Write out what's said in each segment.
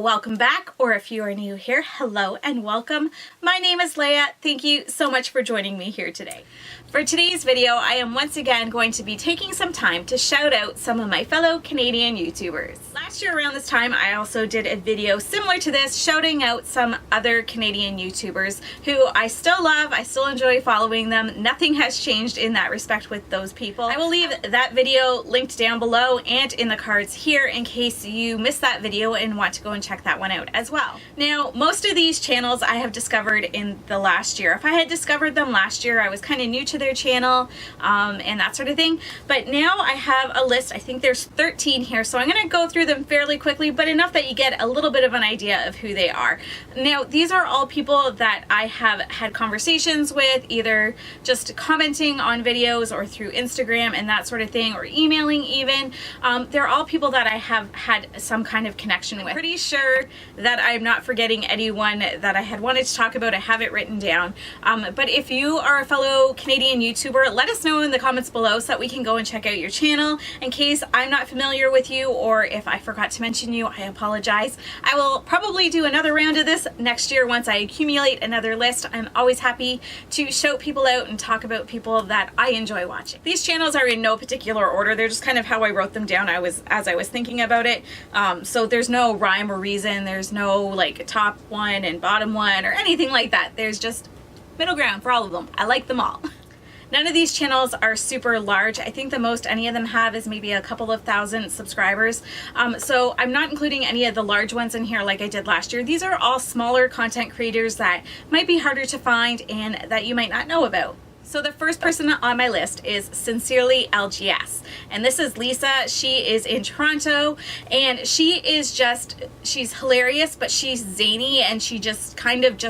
welcome back, or if you are new here, hello and welcome. My name is Leah. Thank you so much for joining me here today. For today's video, I am once again going to be taking some time to shout out some of my fellow Canadian YouTubers. Last year around this time, I also did a video similar to this, shouting out some other Canadian YouTubers who I still love, I still enjoy following them. Nothing has changed in that respect with those people. I will leave that video linked down below and in the cards here in case you missed that video and want to go and check that one out as well. Now, most of these channels I have discovered in the last year. If I had discovered them last year, I was kind of new to their channel and that sort of thing. But now I have a list. I think there's 13 here, so I'm going to go through them fairly quickly, but enough that you get a little bit of an idea of who they are. Now, these are all people that I have had conversations with, either just commenting on videos or through Instagram and that sort of thing, or emailing even. They're all people that I have had some kind of connection with. I'm pretty sure that I'm not forgetting anyone that I had wanted to talk about. I have it written down. But if you are a fellow Canadian YouTuber, let us know in the comments below so that we can go and check out your channel. In case I'm not familiar with you, or if I forgot to mention you, I apologize. I will probably do another round of this next year once I accumulate another list. I'm always happy to shout people out and talk about people that I enjoy watching. These channels are in no particular order. They're just kind of how I wrote them down as I was thinking about it. So there's no rhyme or reason. There's no like top one and bottom one or anything like that. There's just middle ground for all of them. I like them all. None of these channels are super large. I think the most any of them have is maybe a couple of thousand subscribers. So I'm not including any of the large ones in here like I did last year. These are all smaller content creators that might be harder to find and that you might not know about. So the first person on my list is Sincerely LGS, and this is Lisa. She is in Toronto, and she's hilarious, but she's zany, and she just kind of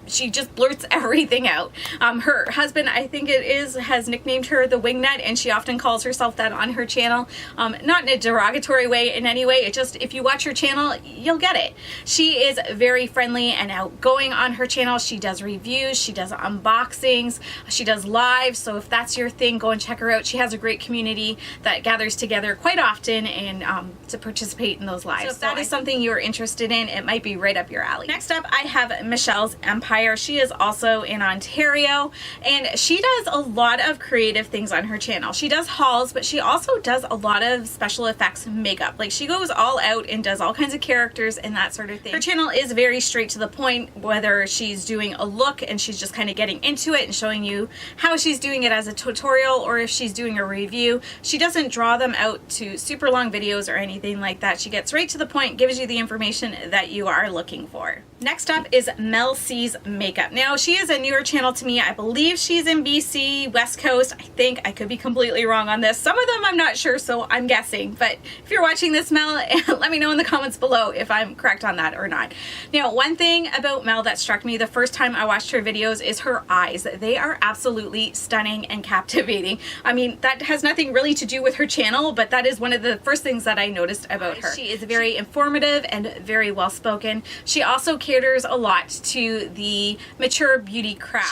she just blurts everything out. Her husband, I think it is, has nicknamed her the Wingnut, and she often calls herself that on her channel. Not in a derogatory way in any way. It just, if you watch her channel, you'll get it. She is very friendly and outgoing on her channel. She does reviews, she does unboxings, she does lives. So if that's your thing, go and check her out. She has a great community that gathers together quite often and to participate in those lives. So if that is something you're interested in, it might be right up your alley. Next up, I have Michelle's Empire. She is also in Ontario, and she does a lot of creative things on her channel. She does hauls, but she also does a lot of special effects makeup. Like, she goes all out and does all kinds of characters and that sort of thing. Her channel is very straight to the point, whether she's doing a look and she's just kind of getting into it and showing you how she's doing it as a tutorial, or if she's doing a review. She doesn't draw them out to super long videos or anything like that. She gets right to the point, gives you the information that you are looking for. Next up is Mel C's Makeup. Now, she is a newer channel to me. I believe she's in BC, West Coast. I think. I could be completely wrong on this. Some of them I'm not sure, so I'm guessing. But if you're watching this, Mel, let me know in the comments below if I'm correct on that or not. Now, one thing about Mel that struck me the first time I watched her videos is her eyes. They are absolutely stunning and captivating. I mean, that has nothing really to do with her channel, but that is one of the first things that I noticed about her. She is very informative and very well spoken. She also caters a lot to the mature beauty crowd.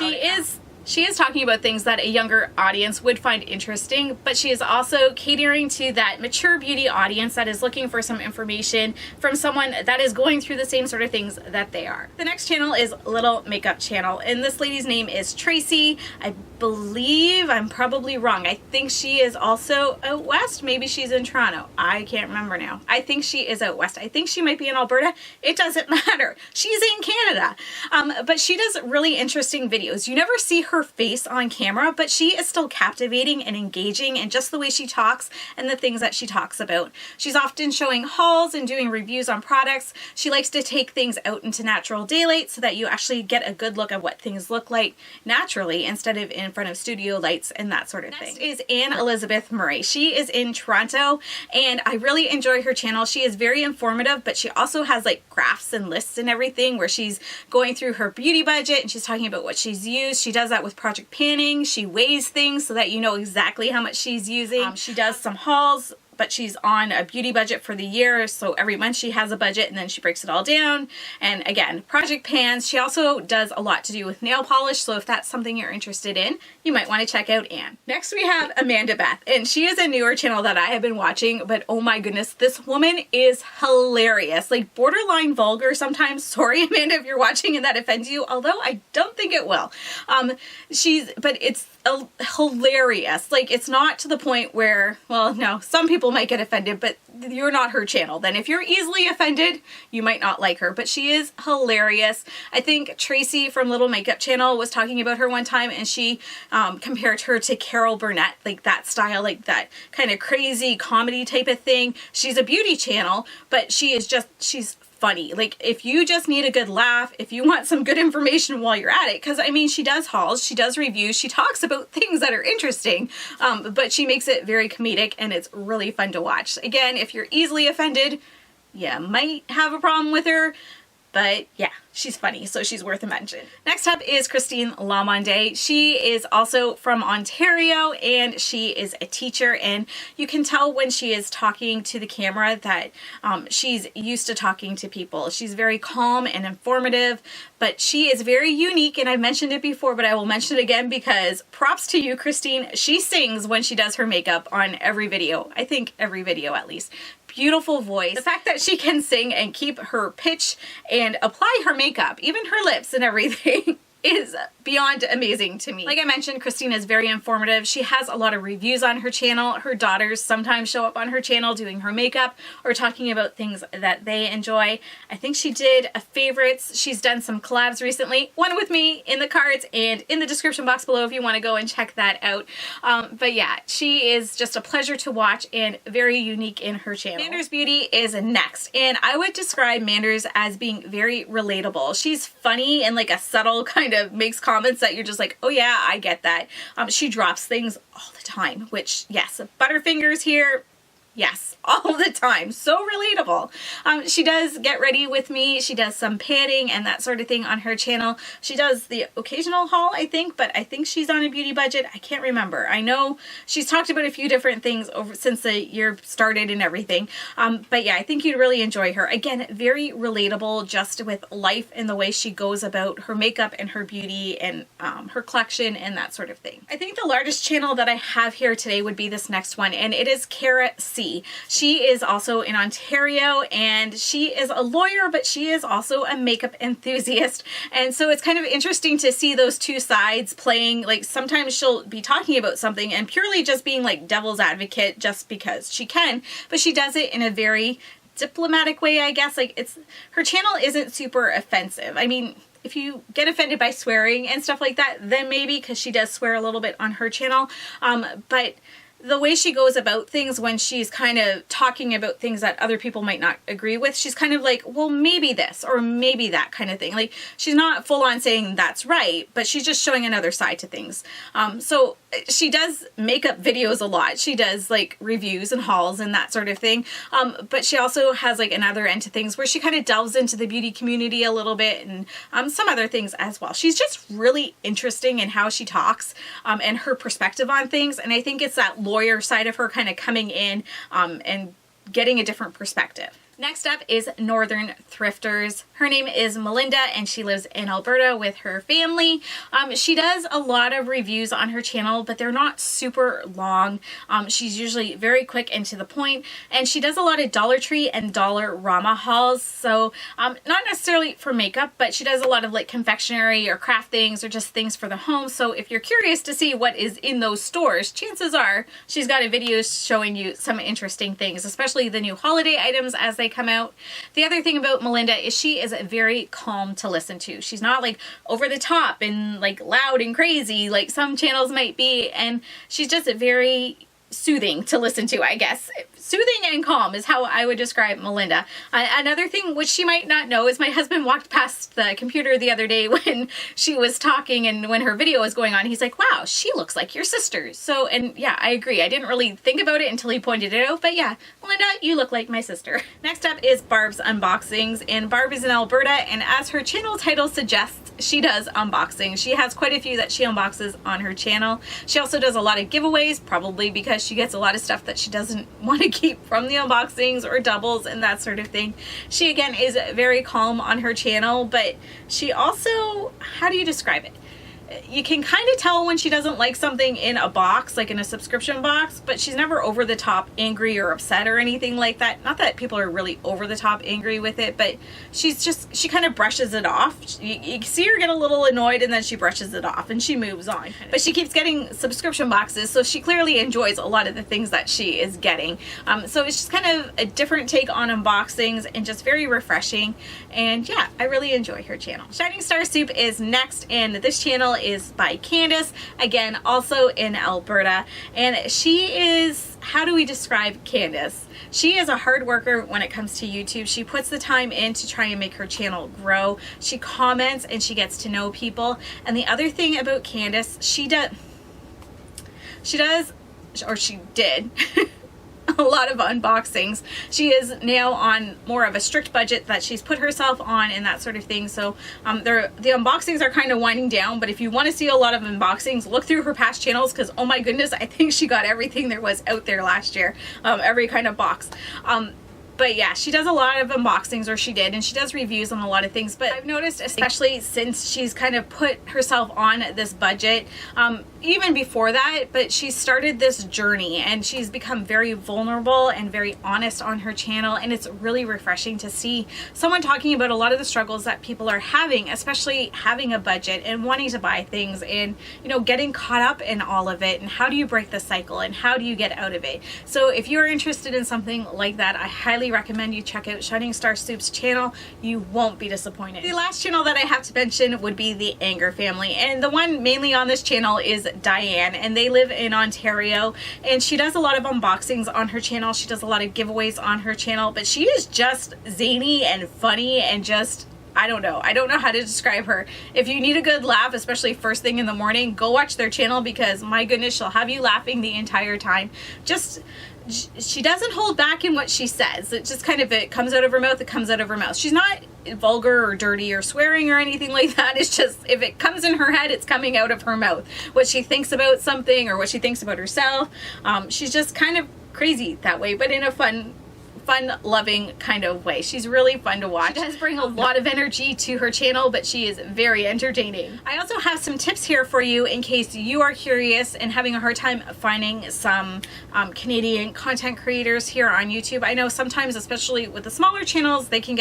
She is talking about things that a younger audience would find interesting, but she is also catering to that mature beauty audience that is looking for some information from someone that is going through the same sort of things that they are. The next channel is Little Makeup Channel, and this lady's name is Tracy. I believe, I'm probably wrong, I think she is also out west. Maybe she's in Toronto. I can't remember now. I think she is out west. I think she might be in Alberta. It doesn't matter. She's in Canada. But she does really interesting videos. You never see her face on camera, but she is still captivating and engaging, and just the way she talks and the things that she talks about. She's often showing hauls and doing reviews on products. She likes to take things out into natural daylight so that you actually get a good look at what things look like naturally instead of in front of studio lights and that sort of thing. Next is Anne Elizabeth Murray. She is in Toronto, and I really enjoy her channel. She is very informative, but she also has like graphs and lists and everything where she's going through her beauty budget and she's talking about what she's used. She does that with project panning. She weighs things so that you know exactly how much she's using. She does some hauls, but she's on a beauty budget for the year. So every month she has a budget and then she breaks it all down. And again, project pans. She also does a lot to do with nail polish. So if that's something you're interested in, you might want to check out Anne. Next we have Amanda Beth, and she is a newer channel that I have been watching, but oh my goodness, this woman is hilarious. Like borderline vulgar sometimes. Sorry, Amanda, if you're watching and that offends you, although I don't think it will. But it's hilarious. Like it's not to the point where, well, no, some people might get offended, but you're not her channel. Then if you're easily offended, you might not like her, but she is hilarious. I think Tracy from Little Makeup Channel was talking about her one time, and she compared her to Carol Burnett, like that style, like that kind of crazy comedy type of thing. She's a beauty channel, but she's funny. Like if you just need a good laugh, if you want some good information while you're at it, because I mean, she does hauls, she does reviews, she talks about things that are interesting, but she makes it very comedic and it's really fun to watch. Again, if you're easily offended, you might have a problem with her, but yeah, she's funny, so she's worth a mention. Next up is Christine Lamonde. She is also from Ontario and she is a teacher, and you can tell when she is talking to the camera that she's used to talking to people. She's very calm and informative, but she is very unique, and I've mentioned it before, but I will mention it again because props to you, Christine. She sings when she does her makeup on every video. I think every video at least. Beautiful voice. The fact that she can sing and keep her pitch and apply her makeup, even her lips and everything, is beyond amazing to me. Like I mentioned, Christine is very informative. She has a lot of reviews on her channel. Her daughters sometimes show up on her channel doing her makeup or talking about things that they enjoy. I think she did a favorites. She's done some collabs recently. One with me in the cards and in the description box below if you want to go and check that out. But yeah, she is just a pleasure to watch and very unique in her channel. Manders Beauty is next, and I would describe Manders as being very relatable. She's funny and like a subtle kind of makes comments that you're just like, oh yeah, I get that. She drops things all the time, which yes, Butterfingers here, yes, all the time. So relatable. She does Get Ready With Me. She does some panning and that sort of thing on her channel. She does the occasional haul, I think, but I think she's on a beauty budget. I can't remember. I know she's talked about a few different things over since the year started and everything. But yeah, I think you'd really enjoy her. Again, very relatable just with life and the way she goes about her makeup and her beauty and her collection and that sort of thing. I think the largest channel that I have here today would be this next one, and it is Mel C. She is also in Ontario, and she is a lawyer, but she is also a makeup enthusiast. And so it's kind of interesting to see those two sides playing. Like sometimes she'll be talking about something and purely just being like devil's advocate just because she can, but she does it in a very diplomatic way, I guess. Like her channel isn't super offensive. I mean, if you get offended by swearing and stuff like that, then maybe, because she does swear a little bit on her channel. But the way she goes about things when she's kind of talking about things that other people might not agree with, she's kind of like, well, maybe this or maybe that kind of thing. Like she's not full on saying that's right, but she's just showing another side to things. So she does makeup videos a lot. She does like reviews and hauls and that sort of thing. But she also has like another end to things where she kind of delves into the beauty community a little bit and some other things as well. She's just really interesting in how she talks and her perspective on things. And I think it's that lawyer side of her kind of coming in and getting a different perspective. Next up is Northern Thrifters. Her name is Melinda and she lives in Alberta with her family. She does a lot of reviews on her channel, but they're not super long. She's usually very quick and to the point, and she does a lot of Dollar Tree and Dollarama hauls. So not necessarily for makeup, but she does a lot of like confectionery or craft things or just things for the home. So if you're curious to see what is in those stores, chances are she's got a video showing you some interesting things, especially the new holiday items as they come out. The other thing about Melinda is she is very calm to listen to. She's not like over the top and like loud and crazy like some channels might be, and she's just very soothing to listen to, I guess. Soothing and calm is how I would describe Melinda. Another thing which she might not know is my husband walked past the computer the other day when she was talking and when her video was going on. He's like, wow, she looks like your sister. So, and yeah, I agree. I didn't really think about it until he pointed it out, but yeah, Melinda, you look like my sister. Next up is Barbs Unboxings, and Barb is in Alberta, and as her channel title suggests, she does unboxing. She has quite a few that she unboxes on her channel. She also does a lot of giveaways, probably because because she gets a lot of stuff that she doesn't want to keep from the unboxings or doubles and that sort of thing. She again is very calm on her channel, but she also, how do you describe it? You can kind of tell when she doesn't like something in a box, like in a subscription box, but she's never over the top angry or upset or anything like that. Not that people are really over the top angry with it, but she kind of brushes it off. You see her get a little annoyed and then she brushes it off and she moves on. But she keeps getting subscription boxes, so she clearly enjoys a lot of the things that she is getting. So it's just kind of a different take on unboxings and just very refreshing. And yeah, I really enjoy her channel. Shining Star Soup is next, and this channel is by Candace, again also in Alberta, and she is, how do we describe Candace? She is a hard worker when it comes to YouTube. She puts the time in to try and make her channel grow. She comments and she gets to know people. And the other thing about Candace, she did a lot of unboxings. She is now on more of a strict budget that she's put herself on and that sort of thing. So the unboxings are kind of winding down, but if you want to see a lot of unboxings, look through her past channels, because oh my goodness, I think she got everything there was out there last year, every kind of box. But yeah, she does a lot of unboxings, or she did, and she does reviews on a lot of things. But I've noticed, especially since she's kind of put herself on this budget, even before that, but she started this journey and she's become very vulnerable and very honest on her channel. And it's really refreshing to see someone talking about a lot of the struggles that people are having, especially having a budget and wanting to buy things and, you know, getting caught up in all of it. And how do you break the cycle and how do you get out of it? So if you're interested in something like that, I highly recommend you check out Shining Star Soup's channel. You won't be disappointed. The last channel that I have to mention would be the Anger family, and the one mainly on this channel is Diane, and they live in Ontario, and she does a lot of unboxings on her channel. She does a lot of giveaways on her channel, but she is just zany and funny and just, I don't know how to describe her. If you need a good laugh, especially first thing in the morning, go watch their channel, because my goodness, she'll have you laughing the entire time. She doesn't hold back in what she says. It just kind of, it comes out of her mouth, it comes out of her mouth. She's not vulgar or dirty or swearing or anything like that. It's just, if it comes in her head, it's coming out of her mouth. What she thinks about something or what she thinks about herself. She's just kind of crazy that way, but in a fun, loving kind of way. She's really fun to watch. She does bring a lot of energy to her channel, but she is very entertaining. I also have some tips here for you in case you are curious and having a hard time finding some Canadian content creators here on YouTube. I know sometimes, especially with the smaller channels, they can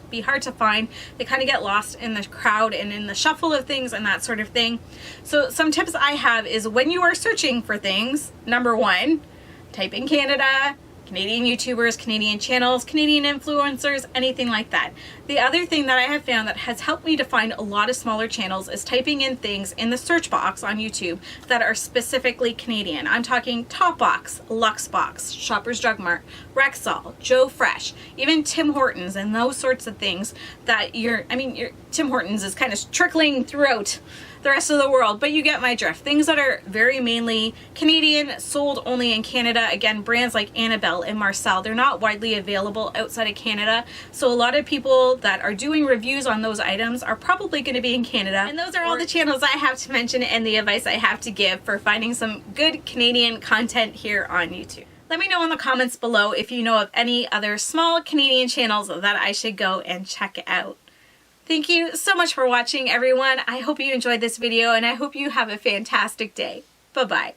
be hard to find. They kind of get lost in the crowd and in the shuffle of things and that sort of thing. So some tips I have is, when you are searching for things, number one, type in Canada, Canadian YouTubers, Canadian channels, Canadian influencers, anything like that. The other thing that I have found that has helped me to find a lot of smaller channels is typing in things in the search box on YouTube that are specifically Canadian. I'm talking Topbox, Luxbox, Shoppers Drug Mart, Rexall, Joe Fresh, even Tim Hortons, and those sorts of things that Tim Hortons is kind of trickling throughout the rest of the world, but you get my drift. Things that are very mainly Canadian, sold only in Canada. Again, brands like Annabelle and Marcel, they're not widely available outside of Canada. So a lot of people that are doing reviews on those items are probably going to be in Canada. And those are all the channels I have to mention and the advice I have to give for finding some good Canadian content here on YouTube. Let me know in the comments below if you know of any other small Canadian channels that I should go and check out. Thank you so much for watching, everyone. I hope you enjoyed this video, and I hope you have a fantastic day. Bye-bye.